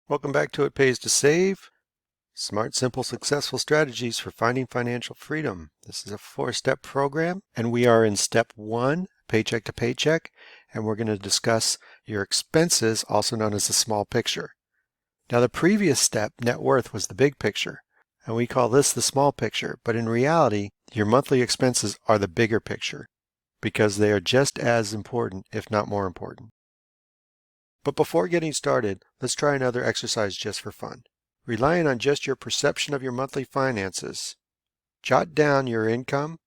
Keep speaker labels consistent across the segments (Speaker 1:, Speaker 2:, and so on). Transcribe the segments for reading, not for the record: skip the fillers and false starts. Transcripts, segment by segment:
Speaker 1: Welcome back to It Pays to Save. Smart, simple, successful strategies for finding financial freedom. This is a 4-step program, and we are in step 1, paycheck to paycheck, and we're going to discuss your expenses, also known as the small picture. Now, the previous step, net worth, was the big picture, and we call this the small picture, but in reality, your monthly expenses are the bigger picture because they are just as important, if not more important. But before getting started, let's try another exercise just for fun. Relying on just your perception of your monthly finances, jot down your income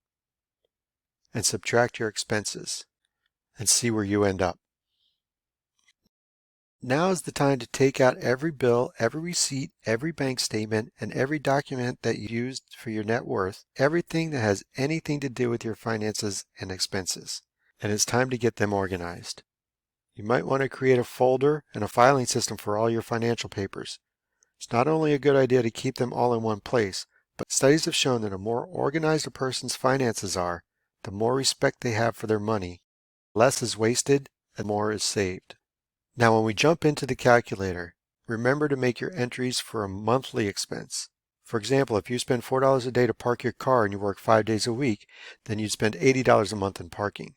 Speaker 1: and subtract your expenses and see where you end up. Now is the time to take out every bill, every receipt, every bank statement, and every document that you used for your net worth, everything that has anything to do with your finances and expenses. And it's time to get them organized. You might want to create a folder and a filing system for all your financial papers. It's not only a good idea to keep them all in one place, but studies have shown that the more organized a person's finances are, the more respect they have for their money, less is wasted, and more is saved. Now when we jump into the calculator, remember to make your entries for a monthly expense. For example, if you spend $4 a day to park your car and you work 5 days a week, then you'd spend $80 a month in parking.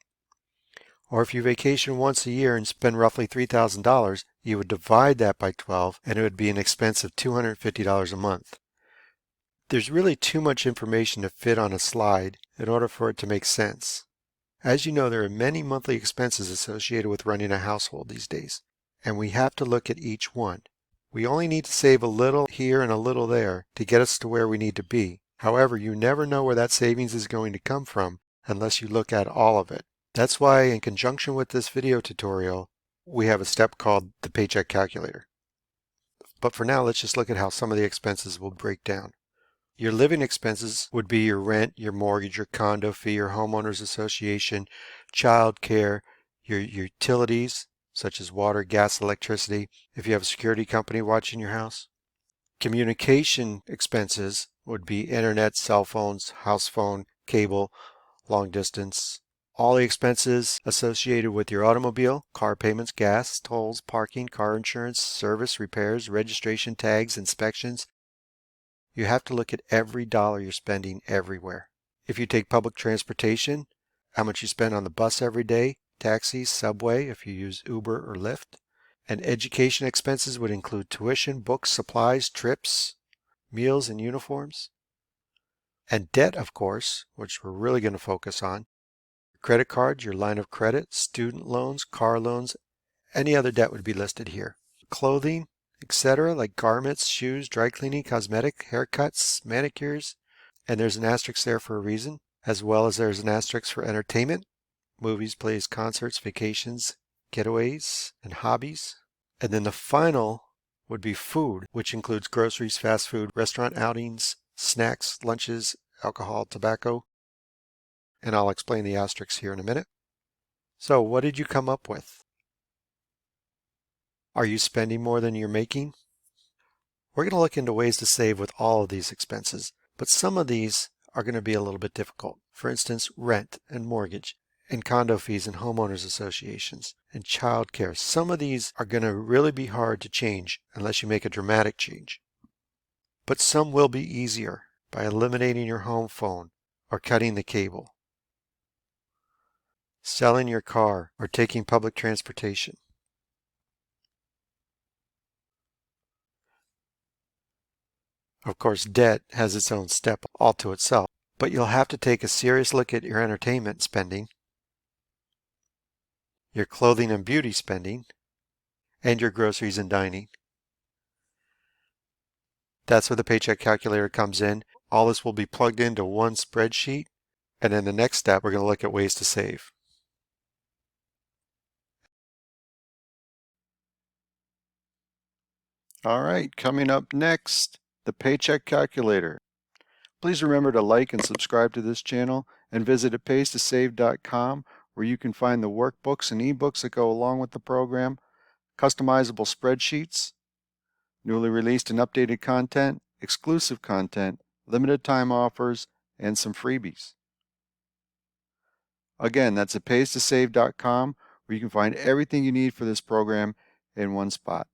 Speaker 1: Or if you vacation once a year and spend roughly $3,000, you would divide that by 12 and it would be an expense of $250 a month. There's really too much information to fit on a slide in order for it to make sense. As you know, there are many monthly expenses associated with running a household these days, and we have to look at each one. We only need to save a little here and a little there to get us to where we need to be. However, you never know where that savings is going to come from unless you look at all of it. That's why, in conjunction with this video tutorial, we have a step called the paycheck calculator. But for now, let's just look at how some of the expenses will break down. Your living expenses would be your rent, your mortgage, your condo fee, your homeowners association, child care, your utilities, such as water, gas, electricity, if you have a security company watching your house. Communication expenses would be internet, cell phones, house phone, cable, long distance. All the expenses associated with your automobile, car payments, gas, tolls, parking, car insurance, service, repairs, registration, tags, inspections. You have to look at every dollar you're spending everywhere. If you take public transportation, how much you spend on the bus every day, taxis, subway, if you use Uber or Lyft. And education expenses would include tuition, books, supplies, trips, meals, and uniforms. And debt, of course, which we're really going to focus on. Credit cards, your line of credit, student loans, car loans, any other debt would be listed here. Clothing, etc., like garments, shoes, dry cleaning, cosmetic, haircuts, manicures, and there's an asterisk there for a reason, as well as there's an asterisk for entertainment, movies, plays, concerts, vacations, getaways, and hobbies. And then the final would be food, which includes groceries, fast food, restaurant outings, snacks, lunches, alcohol, tobacco, and I'll explain the asterisks here in a minute. So what did you come up with? Are you spending more than you're making? We're going to look into ways to save with all of these expenses, but some of these are going to be a little bit difficult. For instance, rent and mortgage, and condo fees and homeowners associations, and child care. Some of these are going to really be hard to change unless you make a dramatic change. But some will be easier by eliminating your home phone or cutting the cable, selling your car, or taking public transportation. Of course, debt has its own step all to itself, but you'll have to take a serious look at your entertainment spending, your clothing and beauty spending, and your groceries and dining. That's where the paycheck calculator comes in. All this will be plugged into one spreadsheet, and in the next step, we're going to look at ways to save. All right, coming up next, the paycheck calculator. Please remember to like and subscribe to this channel and visit itpaystosave.com where you can find the workbooks and ebooks that go along with the program, customizable spreadsheets, newly released and updated content, exclusive content, limited time offers, and some freebies. Again, that's itpaystosave.com where you can find everything you need for this program in one spot.